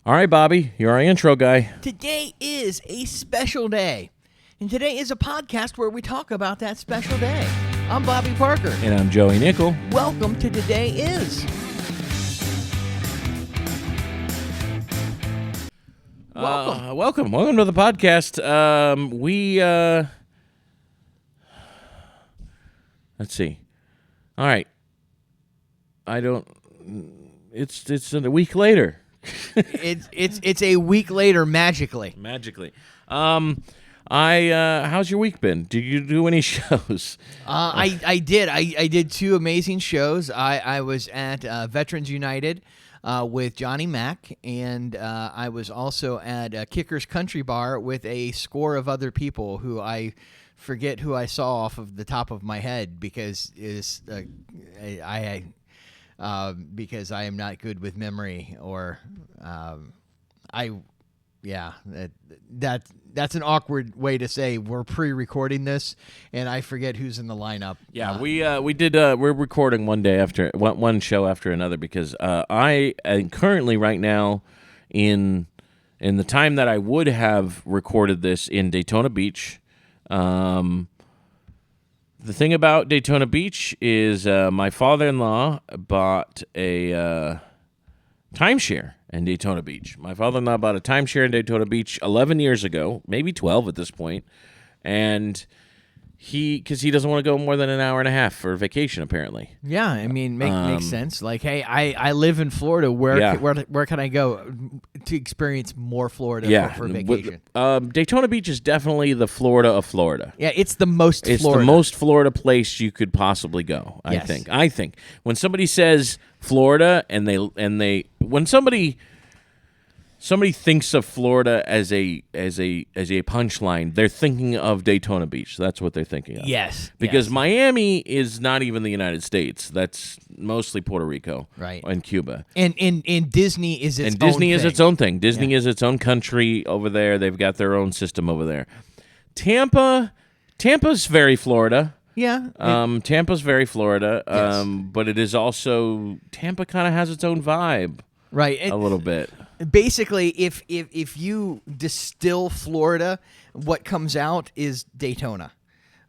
All right, Bobby, you're our intro guy. Today is a special day, and today is a podcast where we talk about that special day. I'm Bobby Parker. And I'm Joey Nickel. Welcome to Today Is. Welcome to the podcast. Let's see. All right. It's a week later. It's a week later magically. How's your week been? Did you do any shows? I did. I did two amazing shows. I was at Veterans United with Johnny Mack, and I was also at Kicker's Country Bar with a score of other people who I forget who I saw off of the top of my head because because I am not good with memory, or that's an awkward way to say we're pre-recording this, and I forget who's in the lineup. Yeah, we're recording one show after another because I am currently right now in the time that I would have recorded this in Daytona Beach. The thing about Daytona Beach is my father-in-law bought a timeshare in Daytona Beach. My father-in-law bought a timeshare in Daytona Beach 11 years ago, maybe 12 at this point, and because he doesn't want to go more than an hour and a half for vacation, apparently. Yeah, I mean, makes sense. Like, hey, I live in Florida. Where can I go to experience more Florida for vacation? Daytona Beach is definitely the Florida of Florida. Yeah, it's the most It's Florida. the most Florida place you could possibly go, I Yes. think. I think when somebody says Florida and when somebody thinks of Florida as a punchline, they're thinking of Daytona Beach. That's what they're thinking of. Yes. Because yes. Miami is not even the United States. That's mostly Puerto Rico, Right. and Cuba. And Disney is its own And Disney is thing. its own thing. Disney is its own country over there. They've got their own system over there. Tampa's very Florida. Yeah. Tampa's very Florida. Yes. But it is also Tampa kind of has its own vibe Right. a little bit. Basically, if you distill Florida, what comes out is Daytona.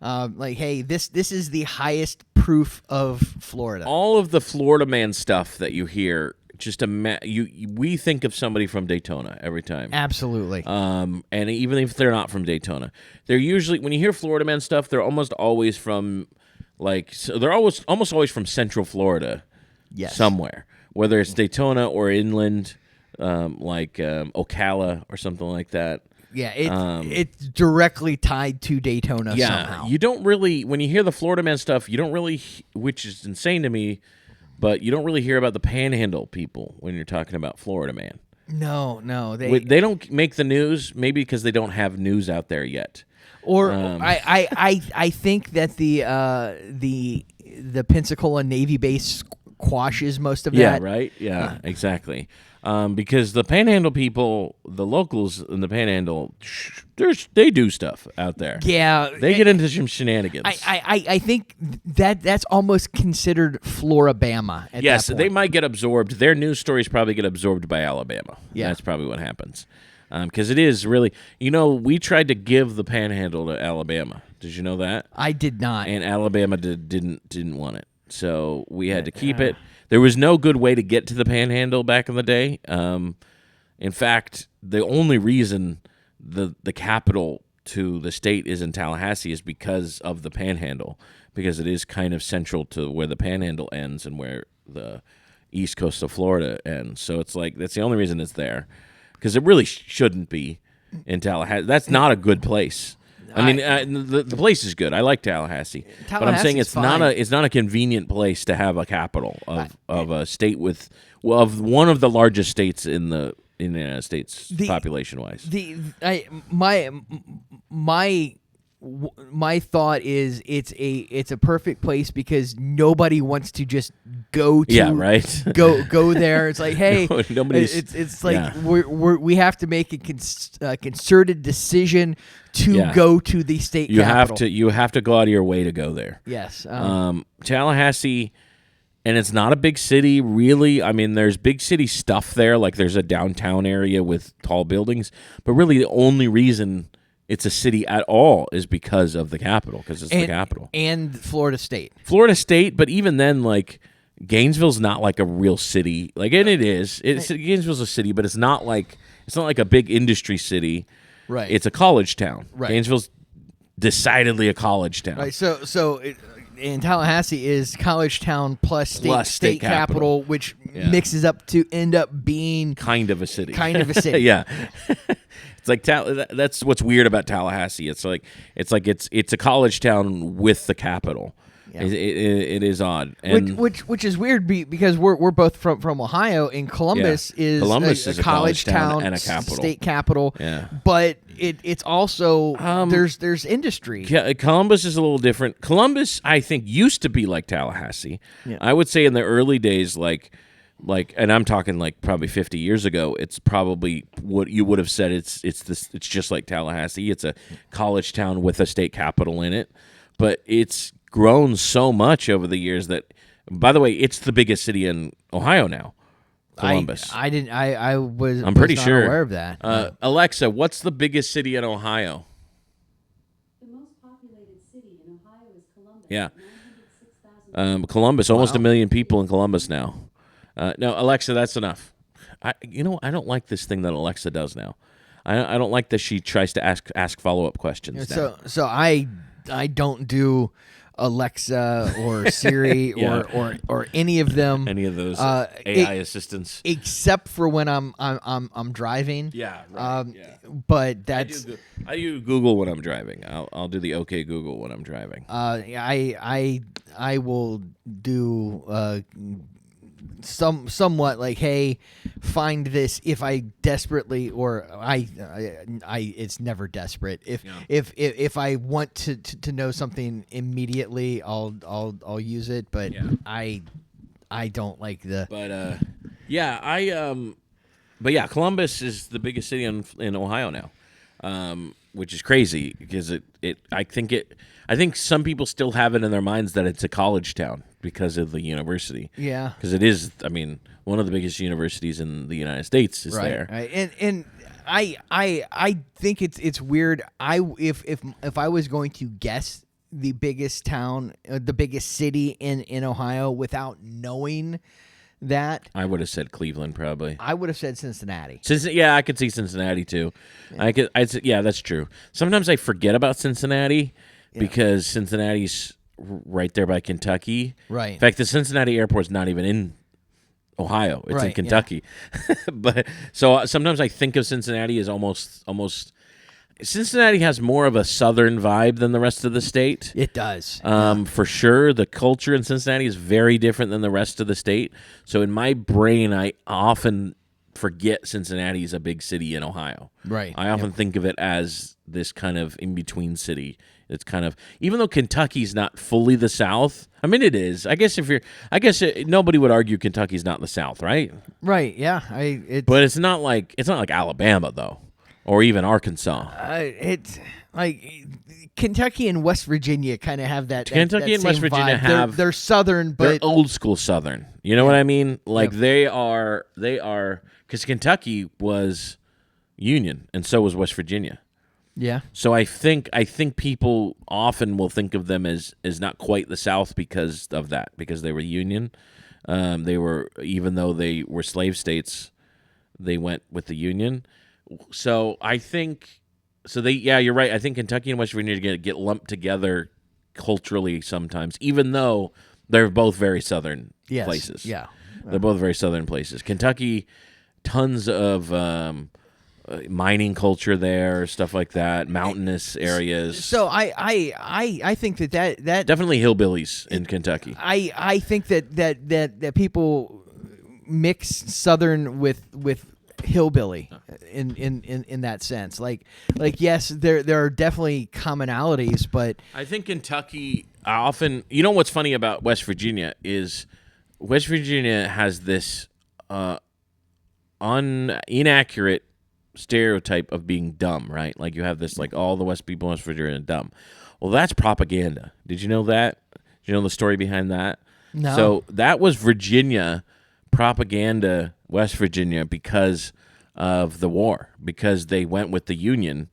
Like, hey, this is the highest proof of Florida. All of the Florida man stuff that you hear, we think of somebody from Daytona every time. Absolutely. And even if they're not from Daytona, they're usually, when you hear Florida man stuff, they're almost always from almost always from Central Florida. Yes. Somewhere, whether it's Daytona or inland, like Ocala or something like that. Yeah, it's directly tied to Daytona somehow. You don't really, when you hear the Florida man stuff, you don't really, which is insane to me, but you don't really hear about the Panhandle people when you're talking about Florida man. No, They don't make the news, maybe because they don't have news out there yet. Or I think that the Pensacola Navy base quashes most of that. Yeah, right? Yeah, exactly. Because the Panhandle people, the locals in the Panhandle, they do stuff out there. Yeah. They get into some shenanigans. I think that's almost considered Floribama at Yes, that point. they might get absorbed. Their news stories probably get absorbed by Alabama. Yeah. That's probably what happens. Because it is really, we tried to give the Panhandle to Alabama. Did you know that? I did not. And Alabama didn't want it. So we had to keep it. There was no good way to get to the Panhandle back in the day. In fact, the only reason the capital to the state is in Tallahassee is because of the Panhandle, because it is kind of central to where the Panhandle ends and where the east coast of Florida ends. So it's like that's the only reason it's there, because it really shouldn't be in Tallahassee. That's not a good place. I mean, the place is good. I like Tallahassee, but I'm saying it's not a convenient place to have a capital of a state of one of the largest states in the United States population wise. My thought is it's a perfect place because nobody wants to just go to go there. It's like, hey, it's like we have to make a concerted decision to go to the state capital. You have to go out of your way to go there. Yes. Tallahassee and it's not a big city, really. I mean, there's big city stuff there, like there's a downtown area with tall buildings, but really the only reason it's a city at all is because of the capital, because it's the capital. And Florida State. Florida State, but even then, like, Gainesville's not like a real city. Like, and it is. Gainesville's a city, but it's not like a big industry city. Right. It's a college town. Right. Gainesville's decidedly a college town. Right. In Tallahassee is college town plus state capital, which mixes up to end up being kind of a city. Yeah. It's like that's what's weird about Tallahassee. It's a college town with the capital. Yeah. It is odd, and which is weird because we're both from Ohio, and Columbus is a college town and a capital, state capital. Yeah, but it's also there's industry. Columbus is a little different. Columbus, I think, used to be like Tallahassee. Yeah. I would say in the early days, like, and I'm talking like probably 50 years ago, it's probably what you would have said. It's just like Tallahassee. It's a college town with a state capital in it, but it's grown so much over the years that, by the way, it's the biggest city in Ohio now. Columbus. I'm pretty not sure. aware of that. Alexa, what's the biggest city in Ohio? The most populated city in Ohio is Columbus. Yeah. 906,000. Columbus, almost 1 million people in Columbus now. No, Alexa, that's enough. I don't like this thing that Alexa does now. I don't like that she tries to ask follow-up questions now. So I don't do Alexa or Siri or any of them. Any of those AI assistants, except for when I'm driving. Yeah, right. But that's I do Google when I'm driving. I'll do the OK Google when I'm driving. I will do somewhat like, hey, find this if I desperately, or I it's never desperate. If I want to know something immediately, I'll use it. But I don't like the. But Columbus is the biggest city in Ohio now, which is crazy because I think some people still have it in their minds that it's a college town because of the university. Yeah. Because it is, I mean, one of the biggest universities in the United States is there. Right. And I think it's weird. If I was going to guess the biggest town, the biggest city in Ohio without knowing that, I would have said Cleveland probably. I would have said Cincinnati. I could see Cincinnati too. Yeah. That's true. Sometimes I forget about Cincinnati because Cincinnati's right there by Kentucky. Right. In fact, the Cincinnati airport's not even in Ohio. It's in Kentucky. Yeah. But so sometimes I think of Cincinnati as almost Cincinnati has more of a southern vibe than the rest of the state. It does. For sure. The culture in Cincinnati is very different than the rest of the state. So in my brain, I often forget Cincinnati is a big city in Ohio. Right. I often think of it as this kind of in-between city. It's kind of, even though Kentucky's not fully the South. I mean, it is. Nobody would argue Kentucky's not the South, right? Right. Yeah. But it's not like Alabama though, or even Arkansas. It's like Kentucky and West Virginia kind of have that. Kentucky and West Virginia vibe. They're southern, but they're old school Southern. You know what I mean? Like they are because Kentucky was Union, and so was West Virginia. Yeah. So I think people often will think of them as not quite the South because of that, because they were Union. They were, even though they were slave states, they went with the Union. So I think you're right. I think Kentucky and West Virginia get lumped together culturally sometimes, even though they're both very southern places. Yeah. They're both very southern places. Kentucky, tons of mining culture there, stuff like that, mountainous areas. So I think that definitely hillbillies in Kentucky. I think that people mix Southern with hillbilly in that sense. Like yes, there are definitely commonalities, but I think Kentucky often. You know what's funny about West Virginia is West Virginia has this inaccurate stereotype of being dumb, right? Like you have this, like all the people in West Virginia are dumb. Well, that's propaganda. Did you know that? Did you know the story behind that? No. So that was Virginia propaganda, West Virginia, because of the war, because they went with the Union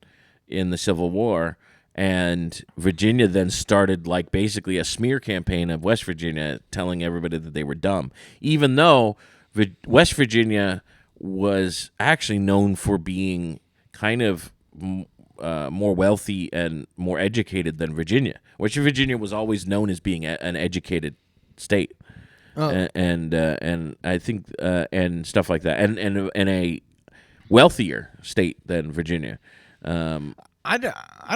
in the Civil War. And Virginia then started like basically a smear campaign of West Virginia, telling everybody that they were dumb, even though West Virginia was actually known for being kind of more wealthy and more educated than Virginia. West Virginia was always known as being an educated state, and I think and stuff like that, and a wealthier state than Virginia. I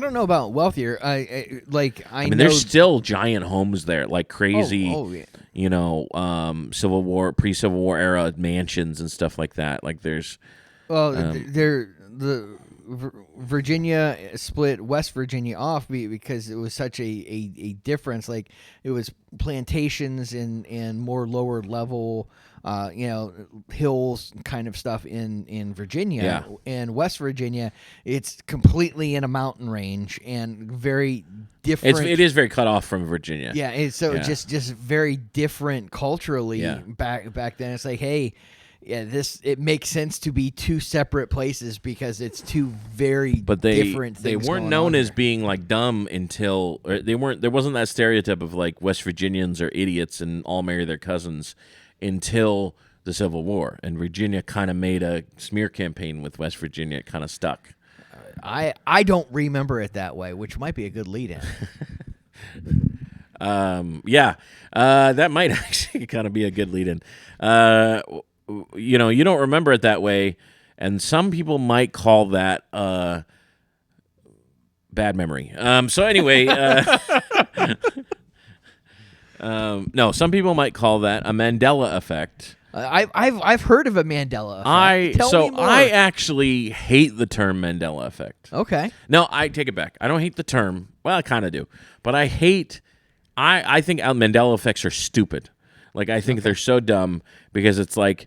don't know about wealthier. I I mean, know there's still giant homes there, like crazy, yeah. Civil War, pre-Civil War era mansions and stuff like that. Like there's, Virginia split West Virginia off because it was such a difference. Like it was plantations and more lower level, hills kind of stuff in Virginia. Yeah. And West Virginia, it's completely in a mountain range and very different. it is very cut off from Virginia. Yeah, it's just very different culturally. Yeah. Back then. It's like, hey, yeah, it makes sense to be two separate places because it's two very different things. They weren't going known on as there. being like dumb until they weren't. There wasn't that stereotype of like West Virginians are idiots and all marry their cousins until the Civil War, and Virginia kind of made a smear campaign with West Virginia. It kind of stuck. I don't remember it that way, which might be a good lead-in. That might actually kind of be a good lead-in. You don't remember it that way, and some people might call that bad memory. So anyway, no, some people might call that a Mandela effect. I've heard of a Mandela effect. Tell me more. I actually hate the term Mandela effect. Okay. No, I take it back. I don't hate the term. Well, I kind of do, but I think Mandela effects are stupid. Like I think they're so dumb because it's like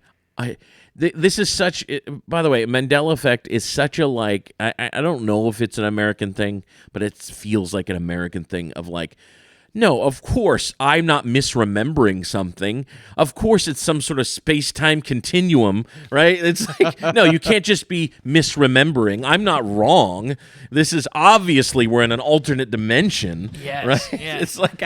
this is such. By the way, Mandela effect is such a like. I don't know if it's an American thing, but it feels like an American thing of like. No, of course, I'm not misremembering something. Of course, it's some sort of space-time continuum, right? It's like, no, you can't just be misremembering. I'm not wrong. This is obviously we're in an alternate dimension, Yes, right? yes. It's like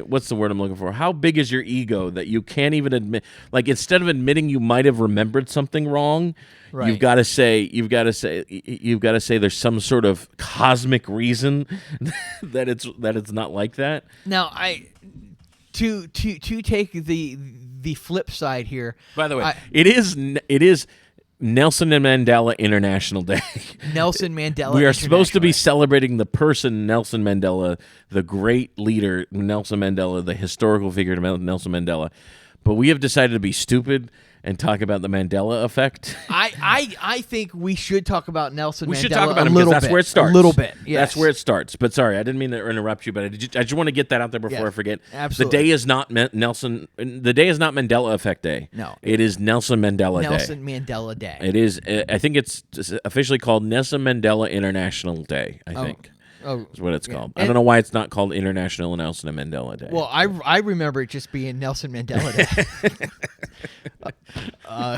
what's the word I'm looking for? How big is your ego that you can't even admit? Like instead of admitting you might have remembered something wrong, Right. you've got to say there's some sort of cosmic reason that it's not like that. Now, to take the flip side here. By the way, it is Nelson and Mandela International Day. Nelson Mandela. We are supposed to be International. celebrating the person Nelson Mandela, the great leader Nelson Mandela, the historical figure Nelson Mandela, but we have decided to be stupid and talk about the Mandela effect. I think we should talk about Nelson Mandela. We should talk about a him because little that's bit, where it starts. A little bit, yes. That's where it starts. But sorry, I didn't mean to interrupt you, but I just want to get that out there before Yeah, I forget. absolutely. The day is not Nelson. The day is not Mandela Effect Day. No. It is Nelson Mandela Day. Nelson Mandela Day. It is. I think it's officially called Nelson Mandela International Day. I think. Oh, Is what it's yeah. called. I don't know why it's not called International Nelson Mandela Day. well, I remember it just being Nelson Mandela Day. I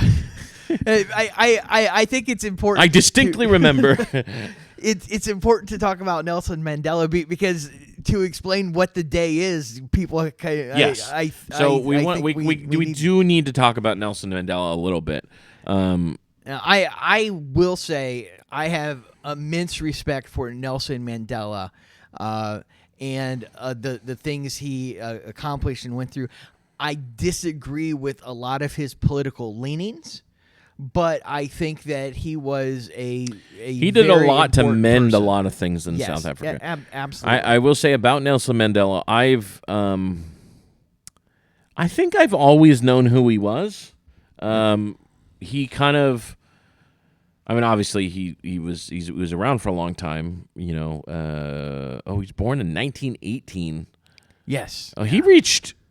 think it's important. I distinctly remember. It's important to talk about Nelson Mandela because to explain what the day is, people. Yes. We We do need to talk about Nelson Mandela a little bit. Now, I will say I have immense respect for Nelson Mandela and the things he accomplished and went through. I disagree with a lot of his political leanings, but I think that he was he did a very lot to important mend person. a lot of things in Yes, South Africa. yeah, absolutely. I will say about Nelson Mandela, I think I've always known who he was. He kind of, I mean, obviously he was around for a long time. You know, he was born in 1918. Yes. Oh,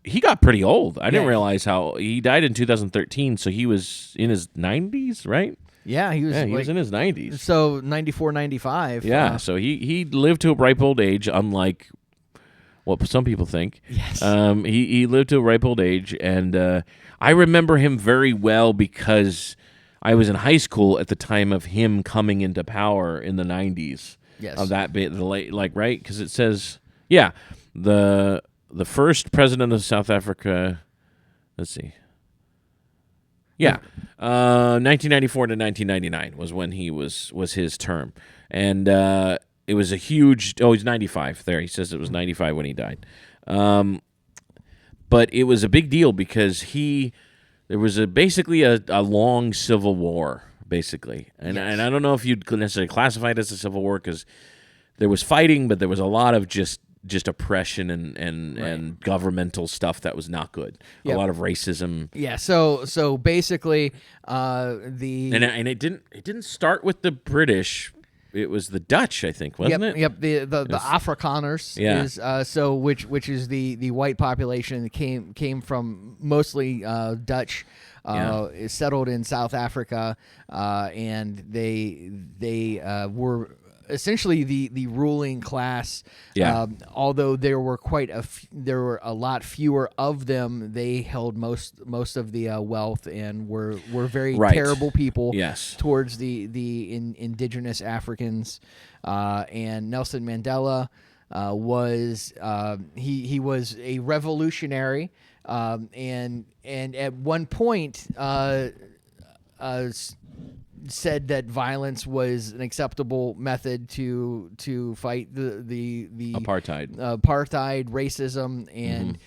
he got pretty old. I didn't Yeah. realize how he died in 2013. So he was in his 90s, right? Yeah, he was. Yeah, he was in his 90s. So 94, 95. Yeah, so he lived to a ripe old age, unlike what some people think. Yes. He lived to a ripe old age, and I remember him very well because I was in high school at the time of him coming into power in the 90s. Yes. Of that bit, the late, like, right? Because it says, the first president of South Africa. Let's see. 1994 to 1999 was when he was his term, and it was a huge. Oh, he's 95. There, he says it was 95 when he died. But it was a big deal because there was basically a long civil war, basically, and I don't know if you'd necessarily classify it as a civil war because there was fighting, but there was a lot of just oppression and governmental stuff that was not good. A lot of racism. Yeah. So basically, and it didn't start with the British. It was the Dutch, I think, wasn't it? Yep. The Afrikaners is which is the white population that came from mostly Dutch. Is settled in South Africa, and they were essentially the ruling class. Although there were there were a lot fewer of them, they held most of the wealth and were very terrible people. Towards the indigenous Africans, and Nelson Mandela was he was a revolutionary, and at one point said that violence was an acceptable method to fight the apartheid racism, and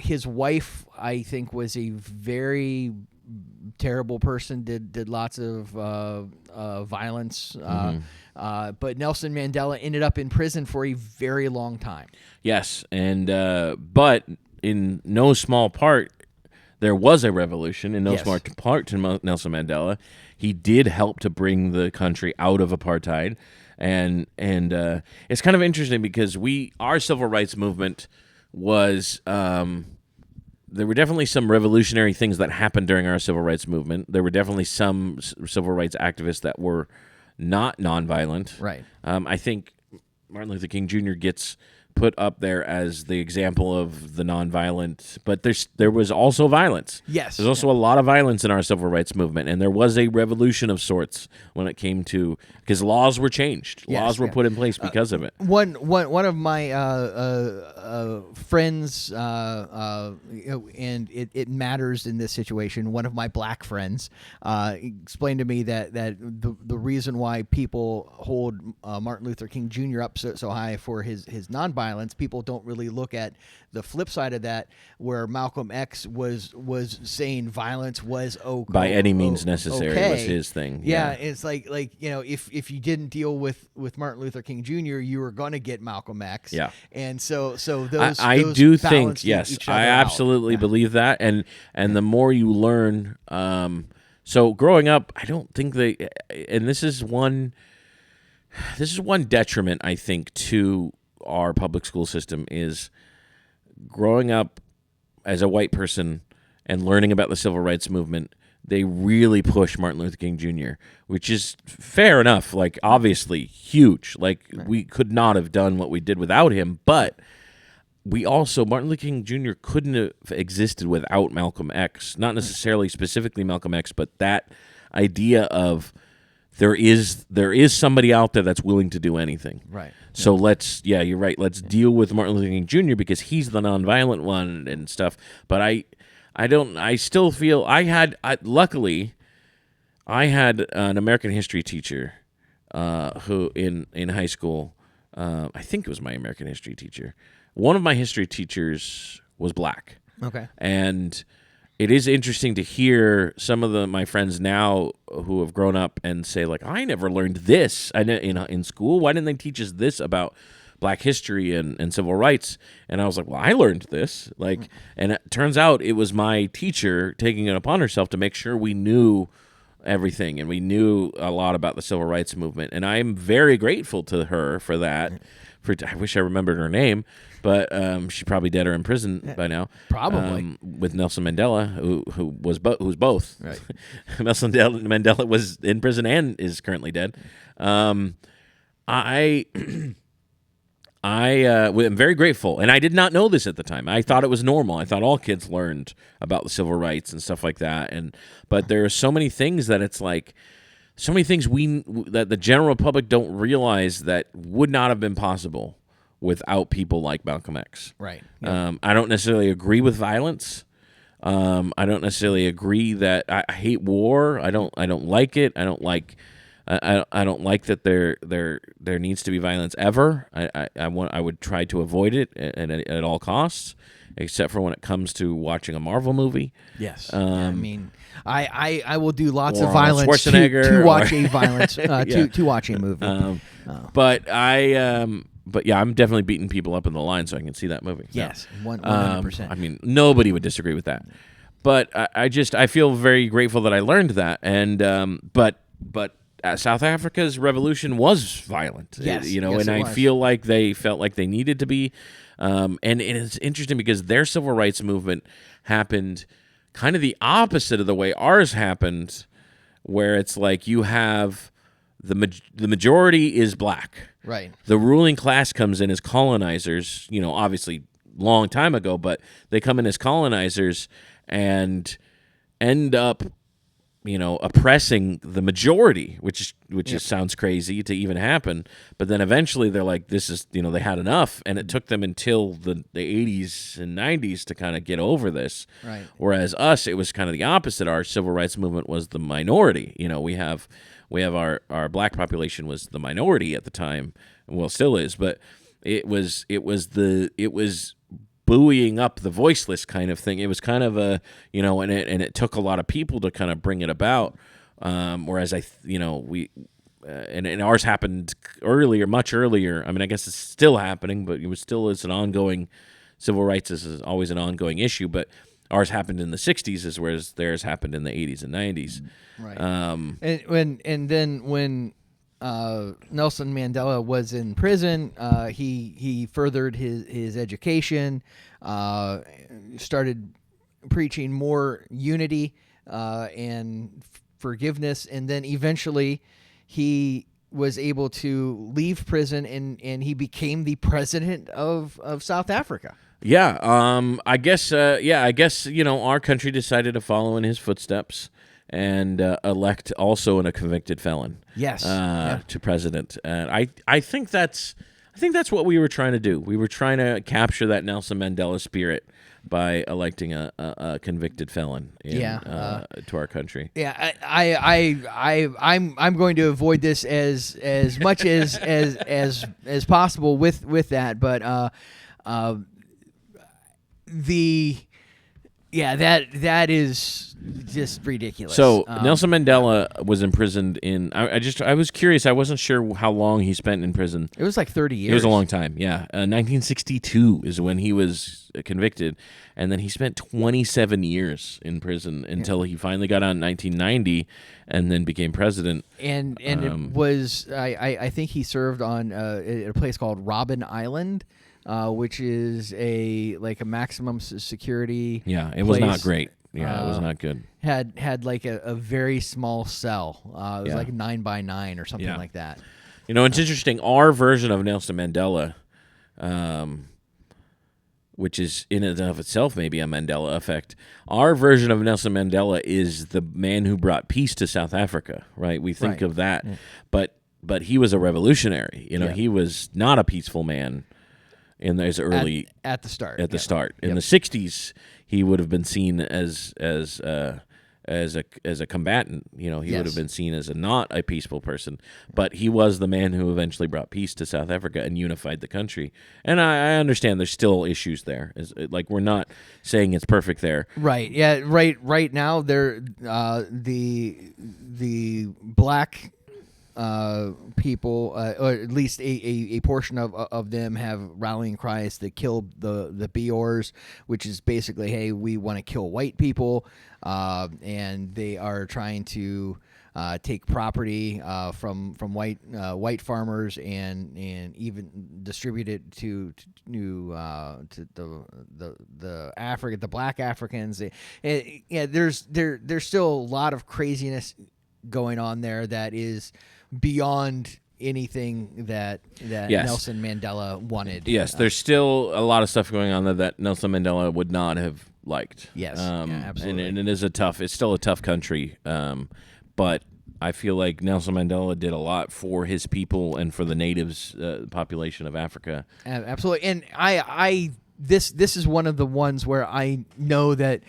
his wife, I think, was a very terrible person, did lots of violence, but Nelson Mandela ended up in prison for a very long time. Yes, and but in no small part, there was a revolution in no small part to Nelson Mandela. He did help to bring the country out of apartheid, and it's kind of interesting because our civil rights movement was there were definitely some revolutionary things that happened during our civil rights movement. There were definitely some civil rights activists that were not nonviolent. Right. I think Martin Luther King Jr. gets put up there as the example of the nonviolent, but there was also violence. Yes. There's also a lot of violence in our civil rights movement, and there was a revolution of sorts when it came to, because laws were changed. Laws were put in place because of it. One of my friends, and it matters in this situation, one of my black friends explained to me that the reason why people hold Martin Luther King Jr. up so high for his nonviolence, people don't really look at the flip side of that, where Malcolm X was saying violence was okay. By any means necessary was his thing. Yeah, it's like if you didn't deal with Martin Luther King Jr., you were going to get Malcolm X. Yeah, and so those I those do think balanced yes, each other I out. absolutely believe that, and the more you learn, so growing up, I don't think and this is one detriment I think to our public school system is growing up as a white person and learning about the civil rights movement. They really push Martin Luther King Jr., which is fair enough. Like, obviously huge. Like, we could not have done what we did without him, but we also, Martin Luther King Jr. couldn't have existed without Malcolm X. Not necessarily specifically Malcolm X, but that idea of there is somebody out there that's willing to do anything. Right. So you're right. Let's deal with Martin Luther King Jr. because he's the nonviolent one and stuff. But I still feel luckily I had an American history teacher who in high school, I think it was my American history teacher. One of my history teachers was black. Okay. And it is interesting to hear some of my friends now who have grown up and say, like, I never learned this in school. Why didn't they teach us this about black history and civil rights? And I was like, well, I learned this. And it turns out it was my teacher taking it upon herself to make sure we knew everything and we knew a lot about the civil rights movement. And I'm very grateful to her for that. I wish I remembered her name, but she's probably dead or in prison by now. Probably with Nelson Mandela, who's both. Right. Nelson Mandela was in prison and is currently dead. I am very grateful, and I did not know this at the time. I thought it was normal. I thought all kids learned about the civil rights and stuff like that. But there are so many things that it's like, so many things that the general public don't realize that would not have been possible without people like Malcolm X. Right. I don't necessarily agree with violence. I don't necessarily agree that I hate war. I don't like it. I don't like that there needs to be violence ever. I would try to avoid it at all costs, except for when it comes to watching a Marvel movie. Yes. I mean, I will do lots of Or violence Schwarzenegger, to watch or- a violence to watch a movie. But yeah, I'm definitely beating people up in the line so I can see that movie. Yes, 100%. I mean, nobody would disagree with that. But I feel very grateful that I learned that. And but South Africa's revolution was violent. Yes, and it I was. feel like they felt like they needed to be. And it's interesting because their civil rights movement happened kind of the opposite of the way ours happened, where it's like you have the majority is black. Right. The ruling class comes in as colonizers, obviously long time ago, but they come in as colonizers and end up, oppressing the majority, which sounds crazy to even happen. But then eventually they're like, this is, they had enough. And it took them until the 80s and 90s to kind of get over this. Right. Whereas us, it was kind of the opposite. Our civil rights movement was the minority. We have our black population was the minority at the time, well, still is, but it was buoying up the voiceless kind of thing. It was kind of a, and it took a lot of people to kind of bring it about. Whereas and ours happened earlier, much earlier. I mean, I guess it's still happening, but it's an ongoing, civil rights is always an ongoing issue, but ours happened in the 60s, whereas theirs happened in the 80s and 90s. Right. And then when Nelson Mandela was in prison, he furthered his education, started preaching more unity and forgiveness, and then eventually he was able to leave prison and he became the president of South Africa. Yeah, I guess our country decided to follow in his footsteps and elect also a convicted felon. Yes. To president. And I think that's what we were trying to do. We were trying to capture that Nelson Mandela spirit by electing a convicted felon to our country. Yeah, I'm going to avoid this as much as possible with that, but that is just ridiculous. So Nelson Mandela was imprisoned in. I was curious. I wasn't sure how long he spent in prison. It was like 30 years. It was a long time. Yeah, 1962 is when he was convicted, and then he spent 27 years in prison until he finally got out in 1990, and then became president. And it was I think he served on a place called Robben Island. Which is a maximum security. Yeah, it was place. not great. Yeah, it was not good. Had like a very small cell. It was Yeah. like 9x9 or something Yeah. like that. It's interesting. Our version of Nelson Mandela, which is in and of itself maybe a Mandela effect. Our version of Nelson Mandela is the man who brought peace to South Africa. Right? We think Right. of that, but he was a revolutionary. He was not a peaceful man. In those early at the start. At the Yep. start, in Yep. the 60s, he would have been seen as a combatant. He would Yes. have been seen as not a peaceful person. But he was the man who eventually brought peace to South Africa and unified the country. And I understand there's still issues there. We're not saying it's perfect there. Right. Yeah. Right now, they're the black people, or at least a portion of them, have rallying cries to kill the Boers, which is basically, hey, we want to kill white people, and they are trying to take property from white farmers and even distribute it to the black Africans. There's still a lot of craziness going on there that is beyond anything that Yes. Nelson Mandela wanted. Yes, there's still a lot of stuff going on that Nelson Mandela would not have liked. Yes, yeah, absolutely. And it's still a tough country. But I feel like Nelson Mandela did a lot for his people and for the natives population of Africa. Absolutely. And this is one of the ones where I know that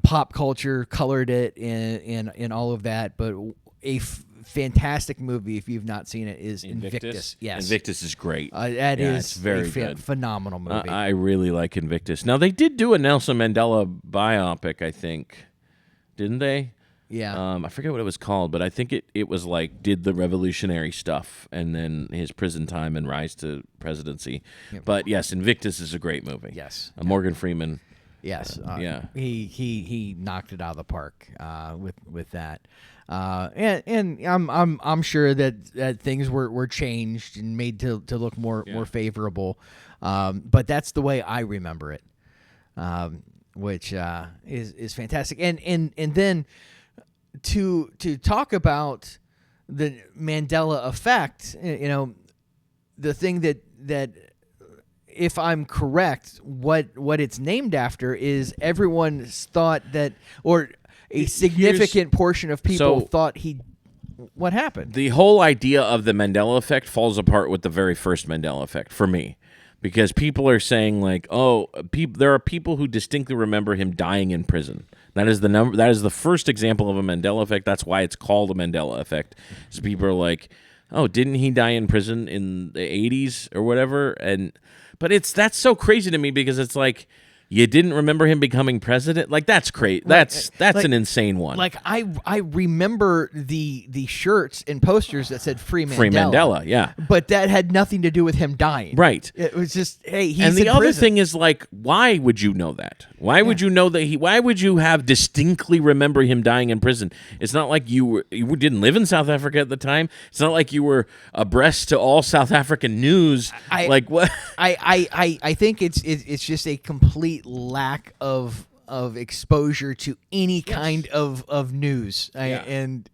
pop culture colored it in all of that, but a fantastic movie, if you've not seen it, is Invictus. Yes, Invictus is great. That is it's very good. Phenomenal movie. I really like Invictus. Now, they did do a Nelson Mandela biopic, I think. Didn't they? Yeah. I forget what it was called, but I think it was like did the revolutionary stuff and then his prison time and rise to presidency. Yep. But yes, Invictus is a great movie. Yes. Morgan Freeman. Yes. Yeah. He knocked it out of the park with that. And I'm sure that things were changed and made to look more favorable. But that's the way I remember it. Which is fantastic. And then to talk about the Mandela effect, the thing that if I'm correct, what it's named after is everyone's thought that, or a significant portion of people thought what happened? The whole idea of the Mandela effect falls apart with the very first Mandela effect for me. Because people are saying like, there are people who distinctly remember him dying in prison. That is the first example of a Mandela effect. That's why it's called a Mandela effect. So people are like, oh, didn't he die in prison in the 80s or whatever? But that's so crazy to me because it's like, you didn't remember him becoming president? Like, that's crazy. That's like, an insane one. Like, I remember the shirts and posters that said Free Mandela. Free Mandela, yeah. But that had nothing to do with him dying. Right. It was just, hey, he's And the in other prison. thing is, like, why would you know that? Why would you know that why would you have distinctly remember him dying in prison? It's not like you didn't live in South Africa at the time. It's not like you were abreast to all South African news. Like, what? I think it's just a complete lack of exposure to any kind of news and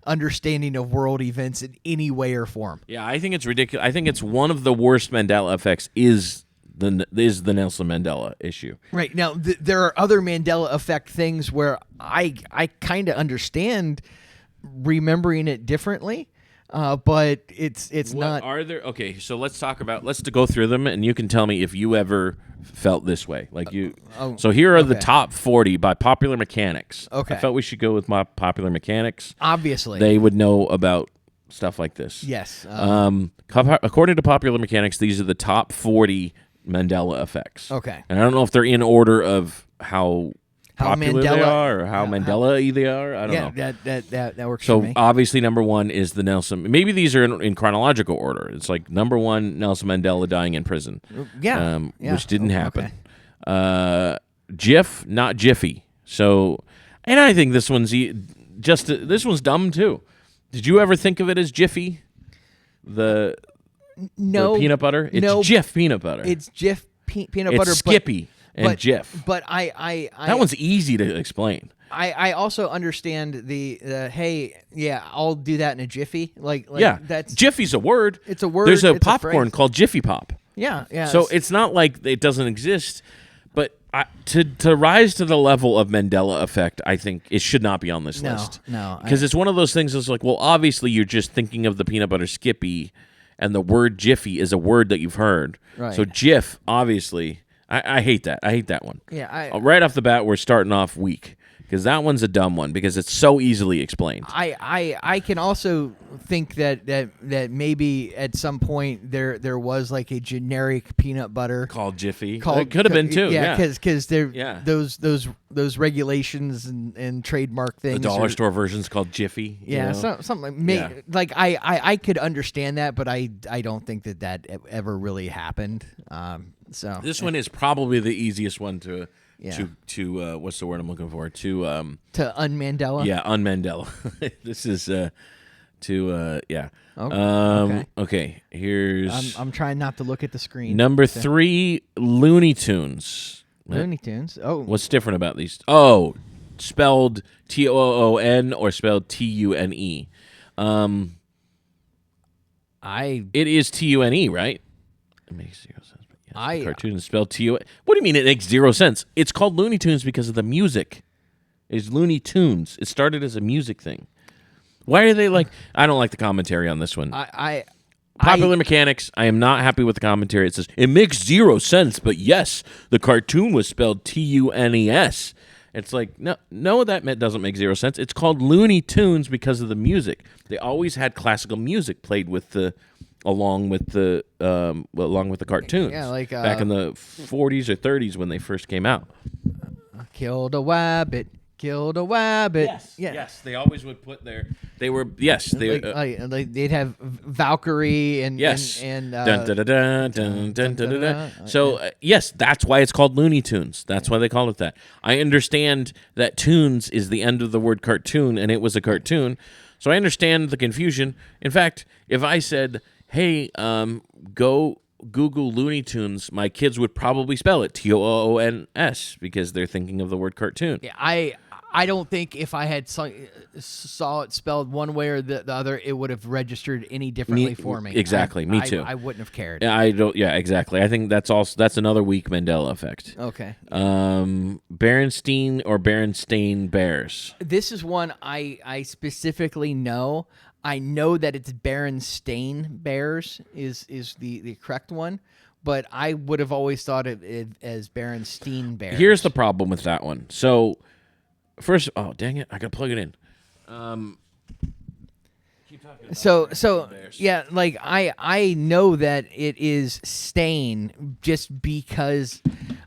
understanding of world events in any way or form. Yeah, I think it's ridiculous. I think it's one of the worst Mandela effects is the Nelson Mandela issue. Right. Now, there are other Mandela effect things where I kind of understand remembering it differently. But it's not. Are there? Okay, so let's go through them, and you can tell me if you ever felt this way. Like you. So here are the top 40 by Popular Mechanics. Okay. I felt we should go with my Popular Mechanics. Obviously, they would know about stuff like this. Yes. According to Popular Mechanics, these are the top 40 Mandela effects. Okay. And I don't know if they're in order of how popular Mandela, they are or how Mandela they are. I don't know. That works so for me. obviously number one is the Nelson. Maybe these are in chronological order. It's like number one, Nelson Mandela dying in prison. Which didn't happen. Okay. Jiff, not Jiffy. So, and I think this one's dumb too. Did you ever think of it as Jiffy? The peanut butter? It's Jif peanut butter. It's Jif peanut it's butter. Skippy and Jif. But I that one's easy to explain. I also understand the hey, yeah, I'll do that in a jiffy. Like that's Jiffy's a word. It's a word. There's a it's popcorn called Jiffy Pop. Yeah. So it's not like it doesn't exist, but to rise to the level of Mandela effect, I think it should not be on this list. No, because it's one of those things that's like, well, obviously you're just thinking of the peanut butter Skippy, and the word Jiffy is a word that you've heard. Right. So Jif, obviously, I hate that. I hate that one. Yeah. Right off the bat, we're starting off weak. Because that one's a dumb one because it's so easily explained. I can also think that maybe at some point there was like a generic peanut butter called Jiffy. It could have been too. Yeah, because those regulations and trademark things. The dollar store version's called Jiffy. Yeah, something like I could understand that, but I don't think that ever really happened. So this one is probably the easiest one to what's the word I'm looking for? To un-Mandela? Yeah, un-Mandela. This is Okay, here's I'm trying not to look at the screen. Number 3, Looney Tunes. Looney Tunes. Oh. What's different about these? Oh, spelled Toon or spelled Tune. It is TUNE, right? It makes 0 sense. But yes, the cartoon is spelled TUN. What do you mean it makes 0 sense? It's called Looney Tunes because of the music. It's Looney Tunes. It started as a music thing. Why are they like? I don't like the commentary on this one. Popular Mechanics, I am not happy with the commentary. It says, it makes 0 sense, but yes, the cartoon was spelled TUNES. It's like, no, that doesn't make 0 sense. It's called Looney Tunes because of the music. They always had classical music played with along with the cartoons. Yeah, like back in the 40s or 30s when they first came out. Killed a wabbit. Killed a wabbit. Yes. They always would put they'd have Valkyrie and dun, dun, dun, dun, dun, dun, dun, dun. So yes, that's why it's called Looney Tunes. That's why they call it that. I understand that tunes is the end of the word cartoon, and it was a cartoon, so I understand the confusion. In fact, if I said, "Hey, go Google Looney Tunes," my kids would probably spell it TOONS because they're thinking of the word cartoon. Yeah, I don't think if I had saw it spelled one way or the other, it would have registered any differently for me. Exactly, me too. I wouldn't have cared. I don't. Yeah, exactly. I think that's another weak Mandela effect. Okay. Berenstein or Berenstain Bears. This is one I specifically know. I know that it's Berenstain Bears is the correct one, but I would have always thought of it as Berenstein Bears. Here's the problem with that one. So, first, oh dang it, I gotta plug it in. Keep talking about Bears. Yeah, like I know that it is Stain just because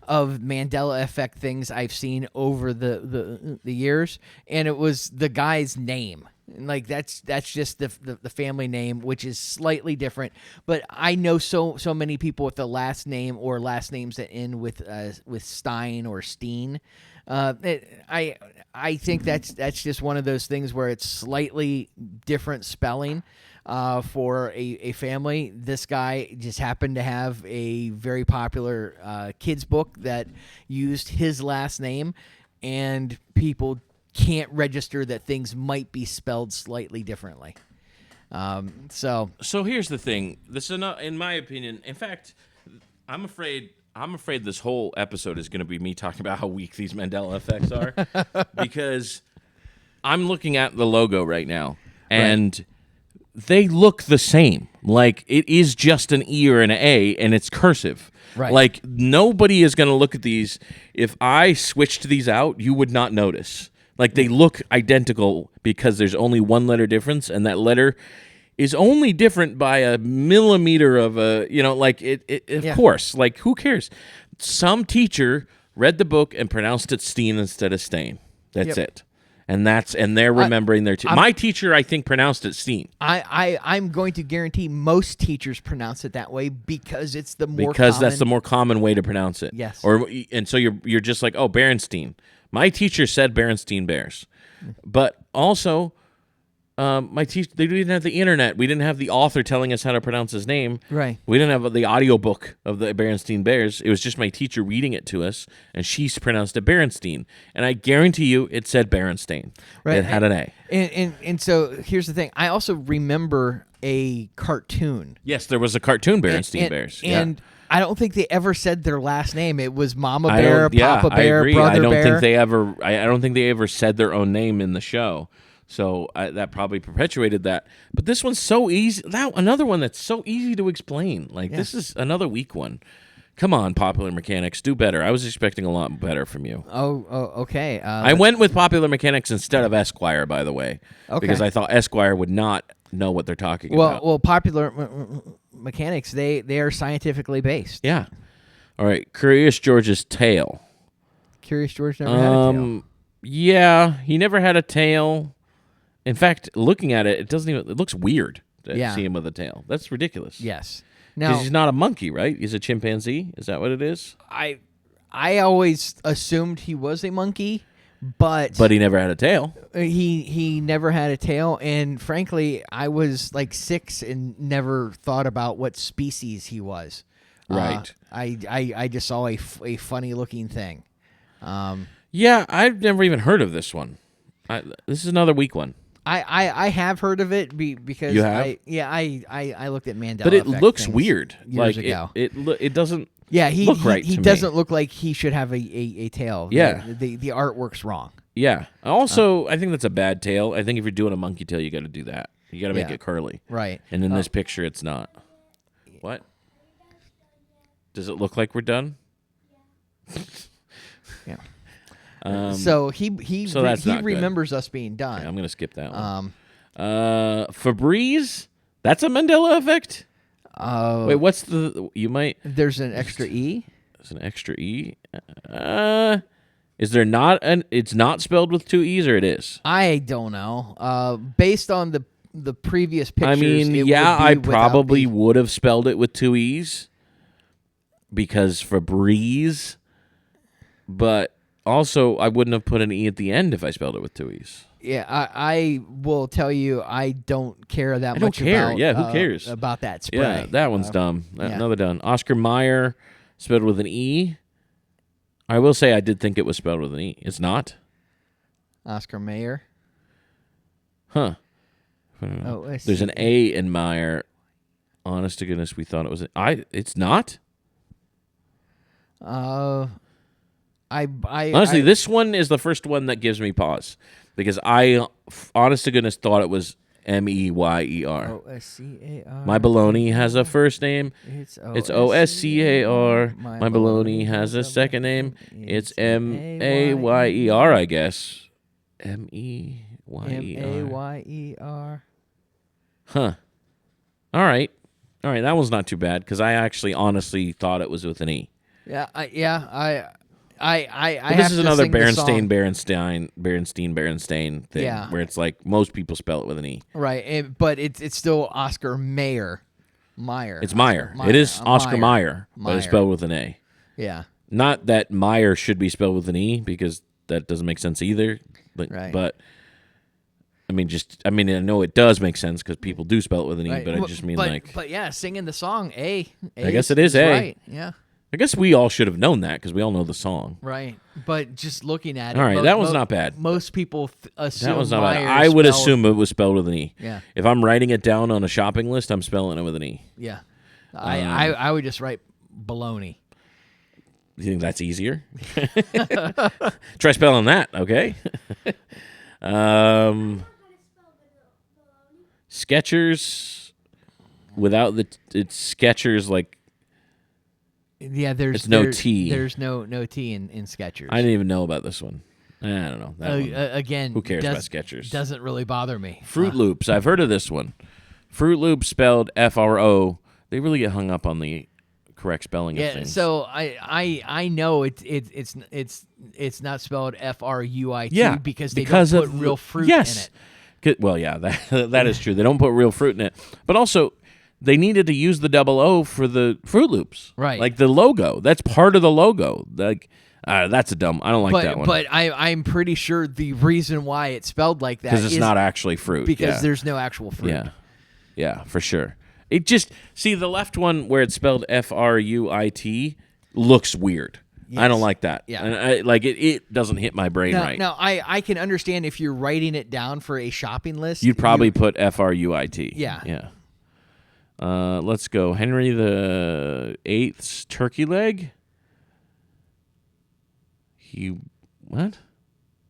of Mandela effect things I've seen over the years, and it was the guy's name. Like that's just the family name, which is slightly different. But I know so many people with the last name or last names that end with Stein or Steen. I think that's just one of those things where it's slightly different spelling for a family. This guy just happened to have a very popular kids book that used his last name, and people can't register that things might be spelled slightly differently. So here's the thing. This is not, in my opinion. In fact, I'm afraid this whole episode is going to be me talking about how weak these Mandela effects are, because I'm looking at the logo right now, and they look the same. Like it is just an E or an A, and it's cursive. Right. Like nobody is going to look at these. If I switched these out, you would not notice. Like they look identical because there's only one letter difference, and that letter is only different by a millimeter of a, like of course, like who cares? Some teacher read the book and pronounced it Steen instead of Stain. That's it. And they're remembering their my teacher, I think, pronounced it Steen. I'm going to guarantee most teachers pronounce it that way because it's the more that's the more common way to pronounce it. Yes. And so you're just like, oh, Berenstein. My teacher said Berenstein Bears, but also my teacher, they didn't have the internet. We didn't have the author telling us how to pronounce his name. Right. We didn't have the audiobook of the Berenstein Bears. It was just my teacher reading it to us, and she pronounced it Berenstein. And I guarantee you it said Berenstain. Right. It had an A. And so here's the thing. I also remember a cartoon. Yes, there was a cartoon Berenstein Bears. And I don't think they ever said their last name. It was Mama Bear, Papa Bear, I agree. Brother Bear. I don't think they ever said their own name in the show. So that probably perpetuated that. But this one's so easy. Another one that's so easy to explain. Like this is another weak one. Come on, Popular Mechanics, do better. I was expecting a lot better from you. Oh, okay. I went with Popular Mechanics instead of Esquire, by the way, because I thought Esquire would not know what they're talking about. Well, Popular Mechanics, they are scientifically based. Yeah. All right. Curious George's tail. Curious George never had a tail. Yeah, he never had a tail. In fact, looking at it, it looks weird to see him with a tail. That's ridiculous. Yes. Because he's not a monkey, right? He's a chimpanzee. Is that what it is? I always assumed he was a monkey, but he never had a tail. He never had a tail, and frankly, I was like 6 and never thought about what species he was. Right. I just saw a funny looking thing. Yeah, I've never even heard of this one. This is another weak one. I have heard of it because You have? I looked at Mandela But it effect looks things weird. years Like ago. it doesn't. Yeah, he look right he to me. doesn't look like he should have a tail. Yeah. The artwork's wrong. Yeah. Also, I think that's a bad tail. I think if you're doing a monkey tail, you got to do that. You got to make Yeah. it curly. Right. And in this picture, it's not. What? Does it look like we're done? Yeah. Um, So he so that's not good. remembers us being done. yeah, I'm gonna skip that one. Um. Febreze. That's a Mandela effect. Wait, what's the? You might. There's an extra E. There's an extra E. Is there not an? It's not spelled with 2 E's, or it is? I don't know. Based on the previous pictures, I mean, it yeah, would be I without probably the- would have spelled it with 2 E's because Febreze, but also I wouldn't have put an E at the end if I spelled it with 2 E's. Yeah, I will tell you, I don't care that I don't much care. about. Yeah, who cares? About that spray? Yeah, that one's dumb. yeah. Another done. Oscar Mayer, spelled with an E. I will say I did think it was spelled with an E. It's not? Oscar Mayer. Huh. Oh, There's an A in Meyer. Honest to goodness, we thought it was it's not? Honestly, this one is the first one that gives me pause because I, honest to goodness, thought it was Meyer. OSCAR. My baloney has a first name. It's OSCAR. My baloney has a second name. It's Mayer, I guess. Meyer. Mayer. Huh. All right. That one's not too bad because I actually honestly thought it was with an E. Yeah, I But have this is to another sing the song. Berenstain thing Yeah. where it's like most people spell it with an E. Right, but it's still Oscar Mayer. Meyer. It's Meyer. Oscar It is Oscar Meyer. Meyer, but it's spelled with an A. Yeah. Not that Meyer should be spelled with an E because that doesn't make sense either. Right. But I know it does make sense because people do spell it with an E, Right. but I just mean But yeah, singing the song A. I guess it is A. Right. Yeah. I guess we all should have known that because we all know the song. Right. But just looking at it. All right, that one's not bad. Most people assume That one's not bad. Meyer I would spelled- assume it was spelled with an E. Yeah. If I'm writing it down on a shopping list, I'm spelling it with an E. Yeah. I would just write baloney. You think that's easier? Try spelling that, okay? Skechers without it's Skechers like Yeah, It's no T. There's no T in Skechers. I didn't even know about this one. I don't know. That one. Again, Who cares about Skechers? Doesn't really bother me. Fruit Loops. I've heard of this one. Fruit Loops spelled FRO. They really get hung up on the correct spelling of Yeah, things. so I know it's not spelled FRUIT Yeah, because they because don't of put real fruit yes. in it. Well, yeah, that is true. They don't put real fruit in it. But also, they needed to use the double O for the Fruit Loops. Right. Like the logo. That's part of the logo. Like, that's a dumb. I don't like that one. But I'm pretty sure the reason why it's spelled like that because it's is not actually fruit. because yeah. there's no actual fruit. Yeah, for sure. It just, see, the left one where it's spelled FRUIT looks weird. Yes. I don't like that. Yeah. And it doesn't hit my brain right. Now, I can understand if you're writing it down for a shopping list. You'd probably put FRUIT. Yeah. Yeah. Let's go. Henry the Eighth's turkey leg. What?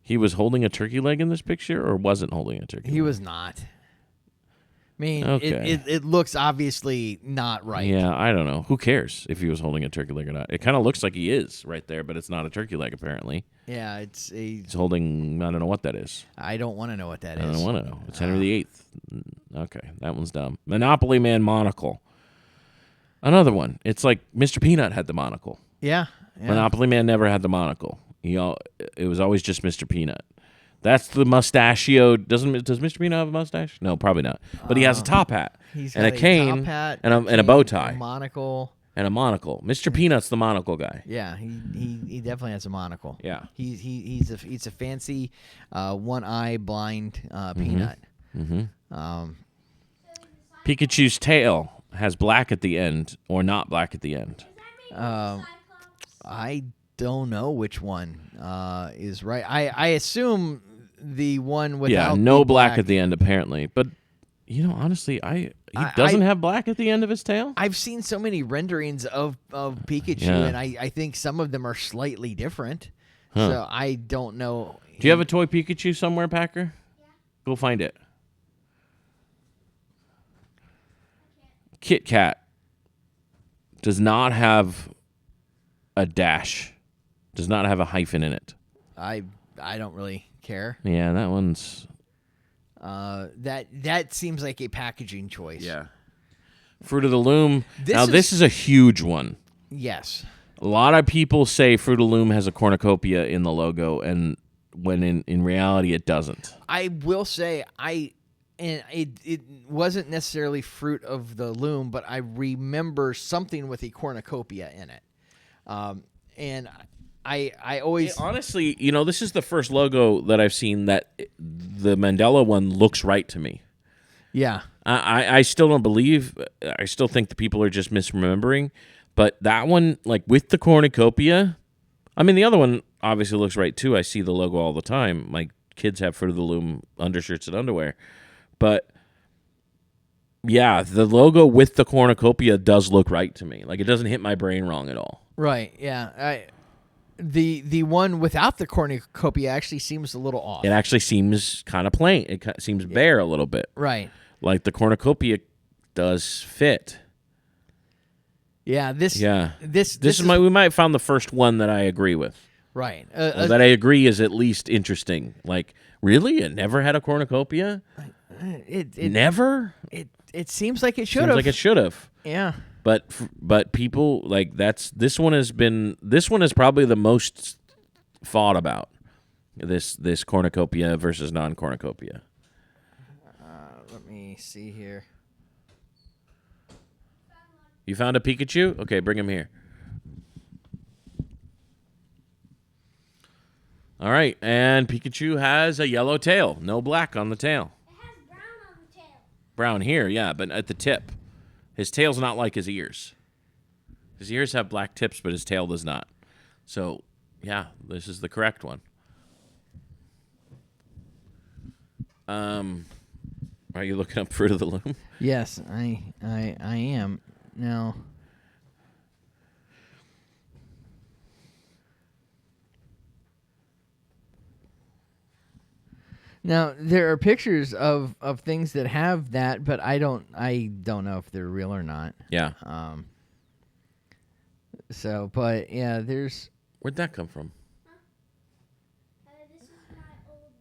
He was holding a turkey leg in this picture, or wasn't holding a turkey? He leg? was not. I mean, Okay. it looks obviously not right. Yeah, I don't know. Who cares if he was holding a turkey leg or not? It kind of looks like he is right there, but it's not a turkey leg apparently. Yeah, it's a. He's holding. I don't know what that is. I don't want to know what that I is. don't want to know. It's Henry the Eighth. Okay, that one's dumb. Monopoly Man monocle. Another one. It's like Mr. Peanut had the monocle. Yeah. Monopoly Man never had the monocle. It was always just Mr. Peanut. That's the mustachio. Does Mr. Peanut have a mustache? No, probably not. But he has a top hat He's and a got cane top hat, and a bow tie a monocle. and a monocle. Mr. Peanut's the monocle guy. Yeah, he definitely has a monocle. Yeah. He's a fancy one eye blind peanut. Pikachu's tail has black at the end or not black at the end. I don't know which one is right. I assume the one without no the black at the end apparently. But honestly, he doesn't have black at the end of his tail. I've seen so many renderings of Pikachu, Yeah. and I think some of them are slightly different. Huh. So I don't know. Do you have a toy Pikachu somewhere, Packer? Yeah. Go find it. Kit Kat does not have a dash. Does not have a hyphen in it. I don't really care. Yeah, that one's... That seems like a packaging choice. Yeah. Fruit of the Loom. This is a huge one. Yes. A lot of people say Fruit of the Loom has a cornucopia in the logo, and when in reality it doesn't. I will say it wasn't necessarily Fruit of the Loom, but I remember something with a cornucopia in it. And I always honestly, this is the first logo that I've seen that the Mandela one looks right to me. Yeah. I still don't believe. I still think the people are just misremembering. But that one, like with the cornucopia, I mean, the other one obviously looks right too. I see the logo all the time. My kids have Fruit of the Loom undershirts and underwear. But yeah, the logo with the cornucopia does look right to me. Like it doesn't hit my brain wrong at all. Right. Yeah. The one without the cornucopia actually seems a little off. It actually seems kind of plain. It seems bare a little bit. Right. Like the cornucopia does fit. Yeah. This is we might have found the first one that I agree with. Right. That I agree is at least interesting. Like, really? It never had a cornucopia? Never? It seems like it should have. Seems like it should have. Yeah. But people like this one is probably the most fought about. This cornucopia versus non-cornucopia. Let me see here. You found a Pikachu? Okay, bring him here. All right, and Pikachu has a yellow tail, no black on the tail. It has brown on the tail. Brown here, yeah, but at the tip. His tail's not like his ears. His ears have black tips, but his tail does not. So, yeah, this is the correct one. Are you looking up Fruit of the Loom? Yes, I am. Now there are pictures of things that have that, but I don't know if they're real or not. Yeah. So, but yeah, there's. Where'd that come from? This is my old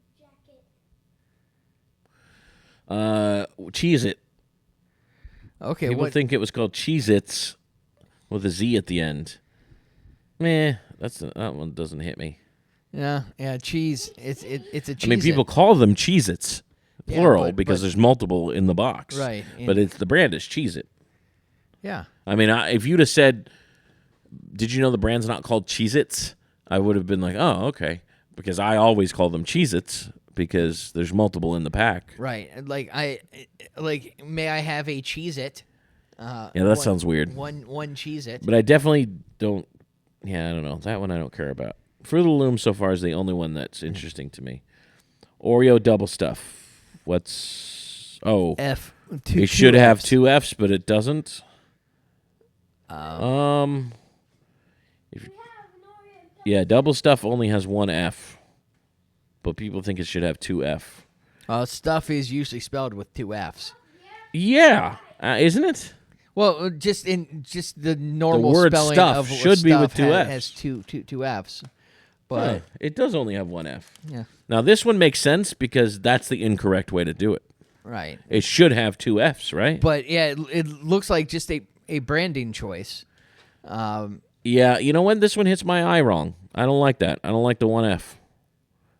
jacket. Cheez-It. Okay, People think it was called Cheez-Its with a Z at the end. Meh, that one doesn't hit me. Yeah, cheese. It's a cheese. I mean, people call them Cheez-Its, plural, Yeah, because there's multiple in the box. Right. But the brand is Cheez-It. Yeah. I mean, if you'd have said, did you know the brand's not called Cheez-Its? I would have been like, oh, okay. Because I always call them Cheez-Its because there's multiple in the pack. Right. Like may I have a Cheez-It? Yeah, that sounds weird. One Cheez-It. But I definitely don't, I don't know. That one I don't care about. Fruit of the Loom so far is the only one that's interesting to me. Oreo double stuff. F. It should have two Fs, but it doesn't. Yeah, double stuff only has one F, but people think it should have two F. Stuff is usually spelled with two Fs. Yeah, isn't it? Well, just the normal word spelling stuff of should be with two Fs. Has two Fs. But it does only have one F. Yeah. Now this one makes sense because that's the incorrect way to do it. Right. It should have two Fs, right? But yeah, it looks like just a branding choice. Yeah, you know what? This one hits my eye wrong. I don't like that. I don't like the one F.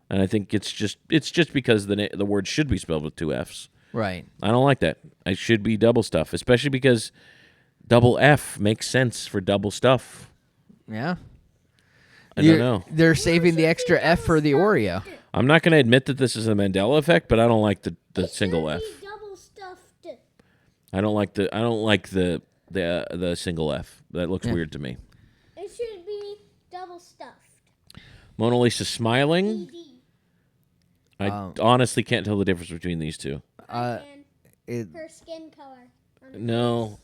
And I think it's just because the word should be spelled with two Fs. Right. I don't like that. It should be double stuff, especially because double F makes sense for double stuff. Yeah. I don't know. They're saving the extra F for the Oreo. I'm not going to admit that this is a Mandela effect, but I don't like the single F. Double stuffed. I don't like the single F. That looks weird to me. It should be double stuffed. Mona Lisa smiling. ED. I honestly can't tell the difference between these two. And It, her skin color. On the No.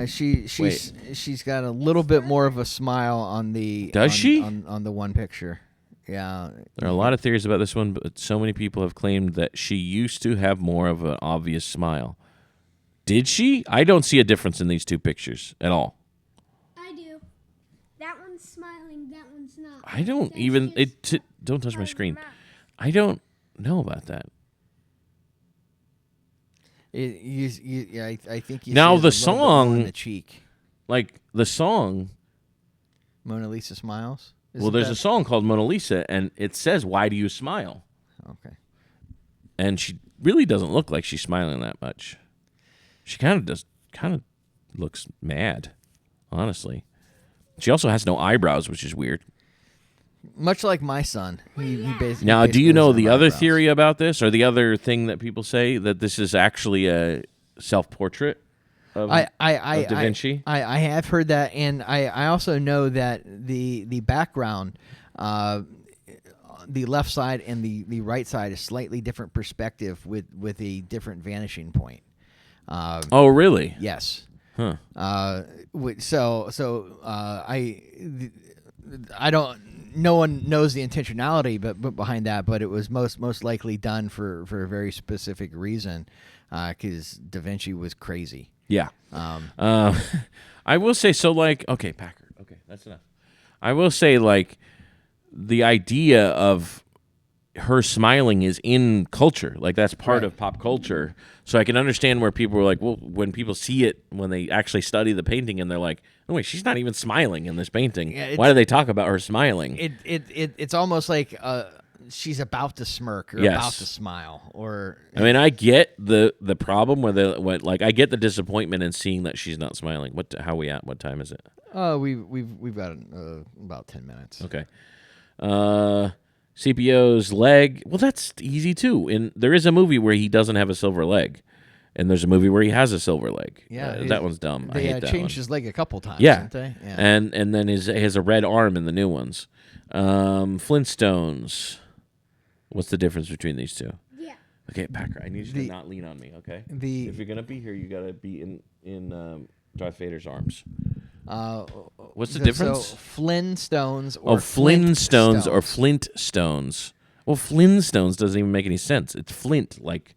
she's got a little bit more of a smile on the. Does on, she? on the one picture? Yeah. There are a lot of theories about this one, but so many people have claimed that she used to have more of an obvious smile. Did she? I don't see a difference in these two pictures at all. I do. That one's smiling. That one's not. I don't Then even. she's Don't touch my covering her screen. mouth. I don't know about that. I think you Now see it the a little bit more in song- the cheek. Like the song. Mona Lisa smiles. Well, there's a song called Mona Lisa, and it says, "Why do you smile?" Okay. And she really doesn't look like she's smiling that much. She kind of looks mad, honestly. She also has no eyebrows, which is weird. Much like my son. He basically. Now, do basically you know doesn't the have other eyebrows. theory about this, or the other thing that people say, that this is actually a self-portrait of Da Vinci? I have heard that, and I also know that the background, the left side and the right side is slightly different perspective with a different vanishing point. Oh, really? Yes. Huh. I don't. No one knows the intentionality, but behind that. But it was most likely done for a very specific reason, because Da Vinci was crazy. Yeah. I will say, so like, okay, Packer. Okay, that's enough. I will say, like, the idea of her smiling is in culture. Like, that's part Right. of pop culture. So I can understand where people were like, well, when people see it, when they actually study the painting, and they're like, no, wait, she's not even smiling in this painting. Yeah, Why do they talk about her smiling? It's almost like she's about to smirk or Yes. about to smile or. I mean, I get the problem like, I get the disappointment in seeing that she's not smiling. How we at? What time is it? We've got about 10 minutes. Okay. CPO's leg. Well, that's easy too. And there is a movie where he doesn't have a silver leg, and there's a movie where he has a silver leg. Yeah, that one's dumb. I They hate that changed one. his leg a couple times. Yeah. Didn't they? Yeah. And then he has a red arm in the new ones. Flintstones. What's the difference between these two? Yeah. Okay, Packer, I need you to not lean on me. Okay. the- If you're gonna be here, you gotta be in Darth Vader's arms. What's the difference? So Flintstones or Flintstones or Flintstones. Flintstones. Well, Flintstones doesn't even make any sense. It's Flint, like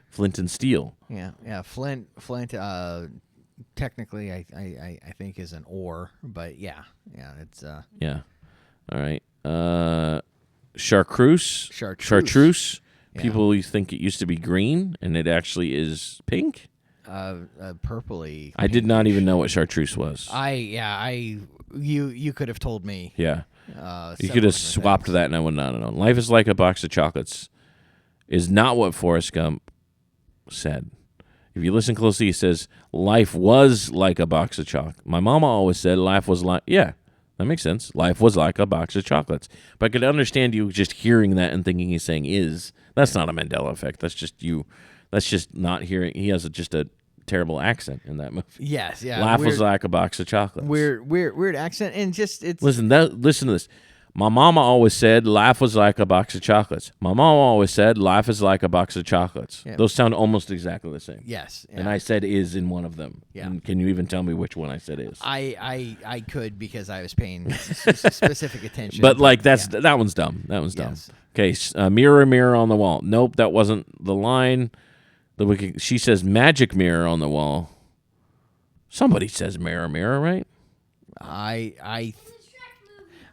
Flint and steel. Yeah. Flint. Technically, I think is an ore, but yeah. It's Yeah. All right. Chartreuse. Chartreuse. Yeah. People think it used to be green, and it actually is pink. purpley. I did not even know what chartreuse was. You could have told me. Yeah. You several could have different swapped things. that, and I would not have known. Life is like a box of chocolates is not what Forrest Gump said. If you listen closely, he says, life was like a box of chocolate. My mama always said life was like, yeah, that makes sense. Life was like a box of chocolates. But I could understand you just hearing that and thinking he's saying is. That's not a Mandela effect. That's just you. That's just not hearing. He has just a terrible accent in that movie. Yes, yeah. Life was weird- like a box of chocolates. weird accent, and just it's Listen to this. My mama always said life was like a box of chocolates. My mama always said life is like a box of chocolates. Yeah. Those sound almost exactly the same. yes. And I said is in one of them. Yeah. And can you even tell me which one I said is? I could because I was paying specific attention. But like that one's dumb. That one's dumb. Yes. Okay, mirror, mirror on the wall. Nope, that wasn't the line. She says magic mirror on the wall. Somebody says mirror, mirror, right?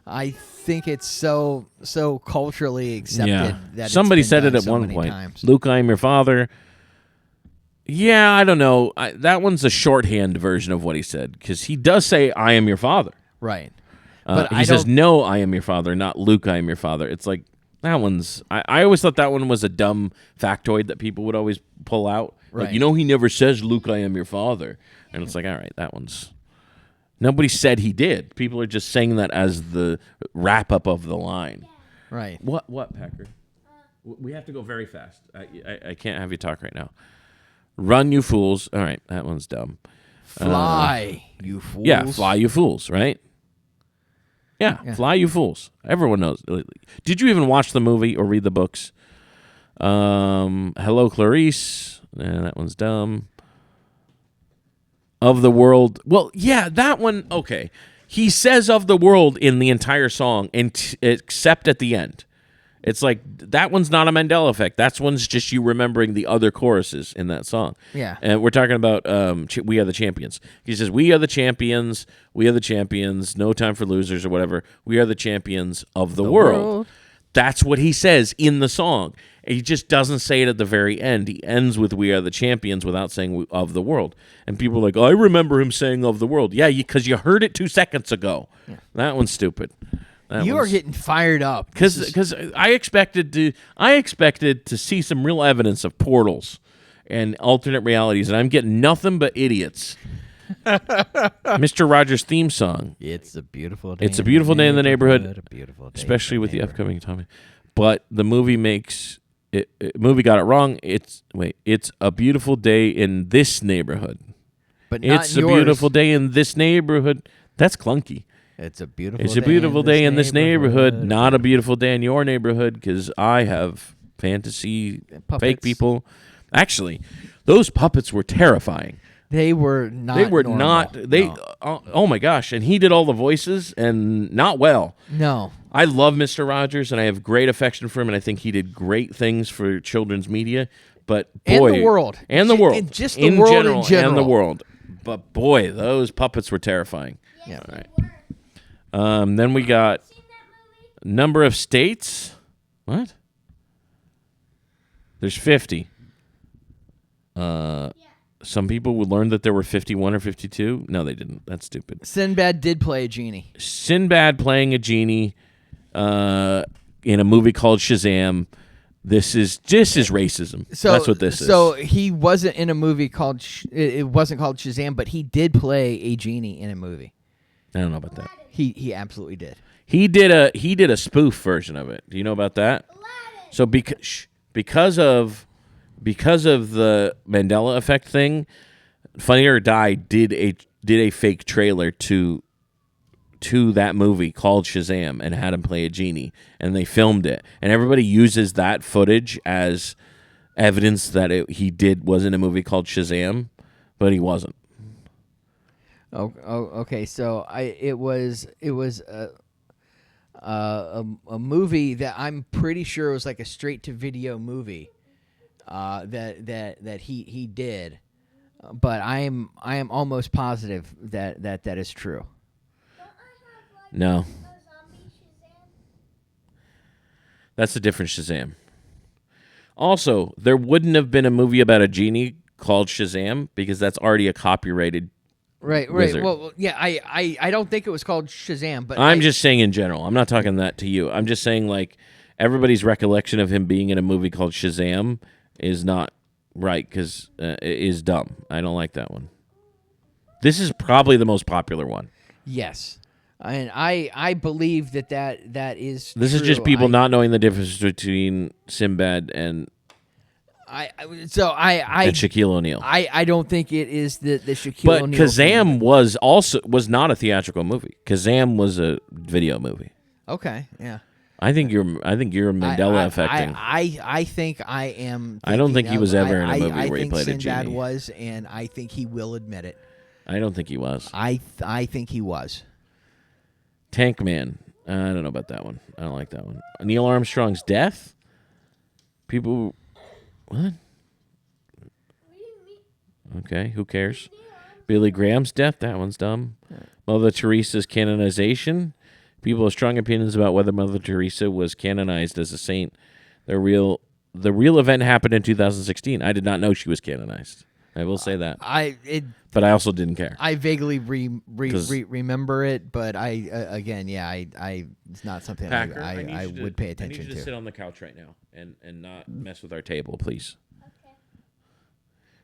I think it's so culturally accepted that Somebody it's been said it done at so one many point. times. Luke, I am your father. Yeah, I don't know. That one's a shorthand version of what he said because he does say, "I am your father." Right. But He says, "No, I am your father," not "Luke, I am your father." It's like that one's. I always thought that one was a dumb factoid that people would always pull out. Like, Right. he never says, "Luke, I am your father," and it's like, all right, that one's. Nobody said he did. People are just saying that as the wrap up of the line. Right. What, Packer? We have to go very fast. I can't have you talk right now. Run, you fools. All right, that one's dumb. Fly, you fools. Yeah, fly, you fools, right? Yeah, fly, you fools. Everyone knows. Did you even watch the movie or read the books? Hello, Clarice. That one's dumb. Of the World. Well, yeah, that one. Okay. He says of the world in the entire song, except at the end. It's like that one's not a Mandela effect. That one's just you remembering the other choruses in that song. Yeah. And we're talking about We Are the Champions. He says, "We are the champions. We are the champions. No time for losers," or whatever. We are the champions of the world. That's what he says in the song. He just doesn't say it at the very end. He ends with "We are the champions" without saying "of the world." And people are like, "I remember him saying "of the world." Yeah, because you heard it 2 seconds ago. Yeah. That one's stupid. You are getting fired up because I expected to see some real evidence of portals and alternate realities, and I'm getting nothing but idiots. Mr. Rogers' theme song. It's a beautiful day. It's a beautiful day in the neighborhood, A beautiful day, especially with the upcoming Tommy. But the movie makes it. Movie got it wrong. It's a beautiful day in this neighborhood. But not it's in a yours. beautiful day in this neighborhood. That's clunky. It's a beautiful. It's a beautiful day in this neighborhood. Not a beautiful day in your neighborhood because I have fantasy Puppets. fake people. Actually, those puppets were terrifying. They were not. They were normal. not. They. No. Oh my gosh! And he did all the voices and not well. No. I love Mr. Rogers and I have great affection for him and I think he did great things for children's media. But boy, And the world. and the world, And just the world in general. and the world. But boy, those puppets were terrifying. Yeah. All right. Then we got number of states. What? There's 50. Some people would learn that there were 51 or 52. No, they didn't. That's stupid. Sinbad did play a genie. Sinbad playing a genie in a movie called Shazam. This is racism. So that's what this is. So he wasn't in a movie called. It wasn't called Shazam, but he did play a genie in a movie. I don't know about that. He absolutely did. He did a spoof version of it. Do you know about that? So because of the Mandela effect thing, Funny or Die did a fake trailer to that movie called Shazam and had him play a genie, and they filmed it, and everybody uses that footage as evidence that he was in a movie called Shazam, but he wasn't. Okay. So it was a movie that I'm pretty sure was like a straight to video movie that he did, but I am almost positive that is true. No, that's a different Shazam. Also, there wouldn't have been a movie about a genie called Shazam because that's already a copyrighted. Right. Wizard. Well, yeah. I don't think it was called Shazam, but I'm just saying in general. I'm not talking that to you. I'm just saying like everybody's recollection of him being in a movie called Shazam is not right because it is dumb. I don't like that one. This is probably the most popular one. Yes. And I believe that is. This true. is just people not knowing the difference between Sinbad and Shaquille O'Neal. I don't think it is the Shaquille But O'Neal. Kazam was not a theatrical movie. Kazam was a video movie. Okay, yeah. I think you're Mandela affecting. I think I am. I don't think he was ever in a movie I where he think played a Sinbad genie. was, and I think he will admit it. I don't think he was. I think he was. Tank Man. I don't know about that one. I don't like that one. Neil Armstrong's death. People. What? Okay, who cares? Billy Graham's death. That one's dumb. Mother Teresa's canonization. People have strong opinions about whether Mother Teresa was canonized as a saint. The real event happened in 2016. I did not know she was canonized. I will say that. But I also didn't care. I vaguely remember it, but it's not something Packer, I would pay attention I need you to sit on the couch right now and not mess with our table, please. Okay.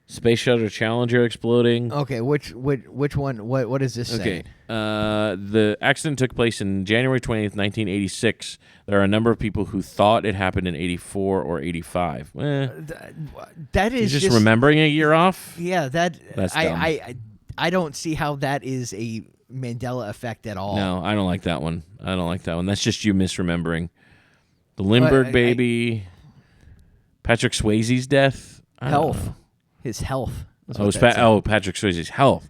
Space Shuttle Challenger exploding. Okay, which one? What is this Okay. saying? The accident took place in January 20th, 1986. There are a number of people who thought it happened in 84 or 85. That is just remembering a year off? Yeah, that's dumb. I don't see how that is a Mandela effect at all. No, I don't like that one. That's just you misremembering. The Lindbergh baby. Patrick Swayze's death. I don't Health. know. His health. is Oh, what that said. Patrick Swayze's health.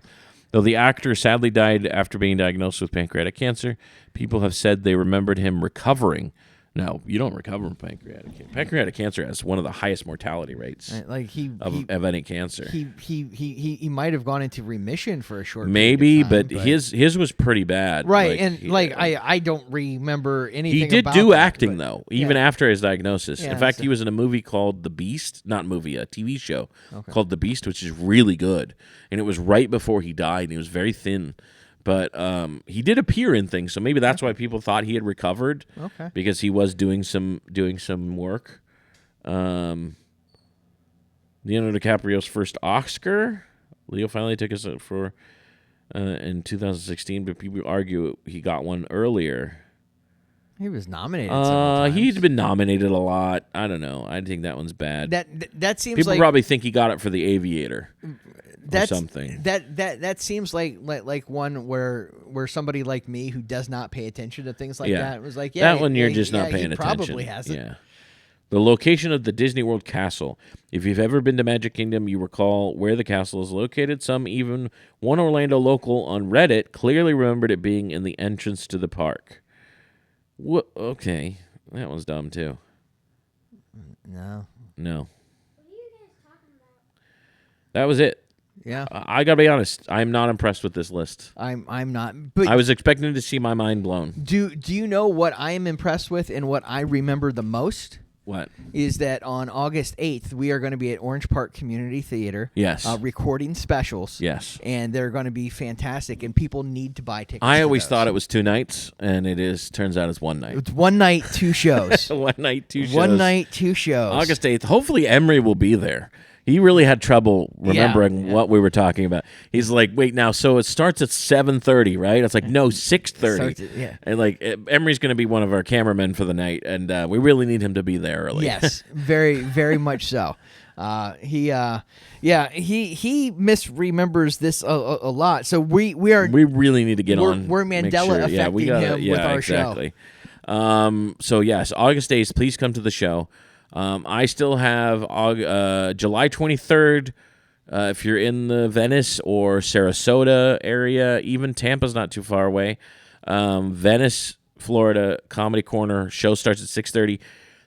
Though the actor sadly died after being diagnosed with pancreatic cancer, people have said they remembered him recovering. No, you don't recover from pancreatic cancer. Pancreatic cancer has one of the highest mortality rates Like of any cancer. he might have gone into remission for a short Maybe, period of time, but his was pretty bad. right, Like, I don't remember anything. he did about do that, acting but- though, even after his diagnosis. Yeah, In fact, so- he was in a movie called The Beast, not movie, a TV show called The Beast, which is really good. And it was right before he died, and he was very thin. But he did appear in things, so maybe that's why people thought he had recovered. Okay. Because he was doing some work. Leonardo DiCaprio's first Oscar. Leo finally took us for in 2016, but people argue he got one earlier. He was nominated several times. He'd been nominated a lot. I don't know. I think that one's bad. That seems People like probably think he got it for The Aviator. Or something. That seems like one where somebody like me who does not pay attention to things like that was like, that one you're just not he paying attention. Probably has it. Yeah. The location of the Disney World Castle. If you've ever been to Magic Kingdom, you recall where the castle is located. Some, even one Orlando local on Reddit, clearly remembered it being in the entrance to the park. What? Okay, that one's dumb too. No. No, What are you guys talking about? that was it. Yeah. I gotta be honest. I'm not impressed with this list. I'm not. But I was expecting to see my mind blown. do you know what I am impressed with and what I remember the most? What? Is that on August 8th, we are going to be at Orange Park Community Theater. Yes. Recording specials. Yes. And they're going to be fantastic, and people need to buy tickets. I to always those. thought it was 2 nights, and it is. Turns out it's 1 night. It's one night, 2 shows. 1 night, 2 shows. One night, 2 shows. August 8th. Hopefully Emery will be there. He really had trouble remembering what we were talking about. He's like, wait, now, so it starts at 7:30, right? It's like, no, 6:30. Starts at- yeah. And like, Emery's going to be one of our cameramen for the night, and we really need him to be there early. Yes, very, very much so. He misremembers this a lot. So we are We really need to get We're- on. we're make Mandela sure. Yeah, we affecting gotta, him with our show. exactly. So yes, August 8th, please come to the show. I still have July 23rd. If you're in the Venice or Sarasota area, even Tampa's not too far away. Venice, Florida, Comedy Corner. Show starts at 6:30.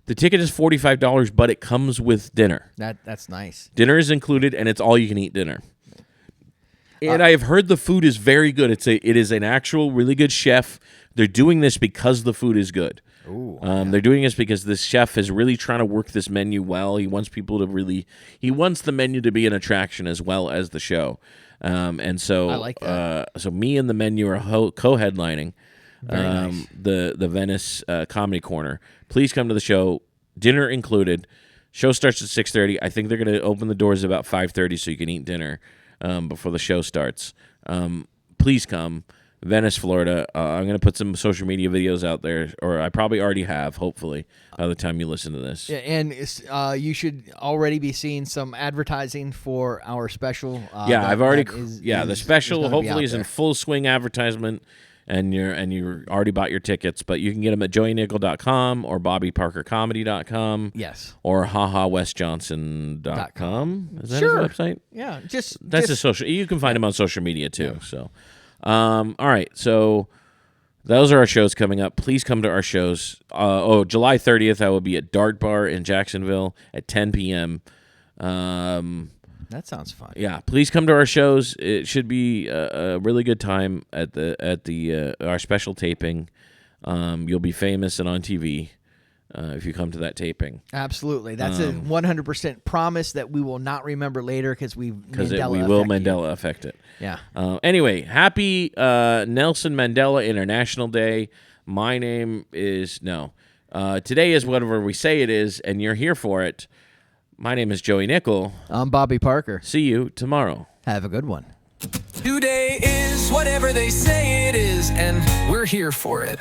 The ticket is $45, but it comes with dinner. that's nice. Dinner is included, and it's all you can eat dinner. And I have heard the food is very good. It is an actual really good chef. They're doing this because the food is good. Ooh, They're doing this because this chef is really trying to work this menu well. He wants people to he wants the menu to be an attraction as well as the show. And so I like that. So me and the menu are co-headlining Very nice. the Venice Comedy Corner. Please come to the show. Dinner included. Show starts at 6:30. I think they're going to open the doors about 5:30 so you can eat dinner before the show starts. Please come. Venice, Florida. I'm going to put some social media videos out there, or I probably already have, hopefully, by the time you listen to this. Yeah, and you should already be seeing some advertising for our special. I've already. the The special gonna be hopefully out is in there. full swing advertisement, and you're already bought your tickets, but you can get them at joeynickel.com or bobbyparkercomedy.com. Yes. Or hahawestjohnson.com. Is that Sure. his website? Yeah, That's his social. You can find him on social media too. So, all right. So those are our shows coming up. Please come to our shows. July 30th, I will be at Dart Bar in Jacksonville at 10 p.m. that sounds fun. Yeah, please come to our shows. It should be a really good time at our special taping. You'll be famous and on TV if you come to that taping. Absolutely, that's a 100% promise that we will not remember later because we will Mandela affect it. Yeah. Anyway, happy Nelson Mandela International Day. My name is today is whatever we say it is, and you're here for it. My name is Joey Nickel. I'm Bobby Parker. See you tomorrow. Have a good one. Today is whatever they say it is, and we're here for it.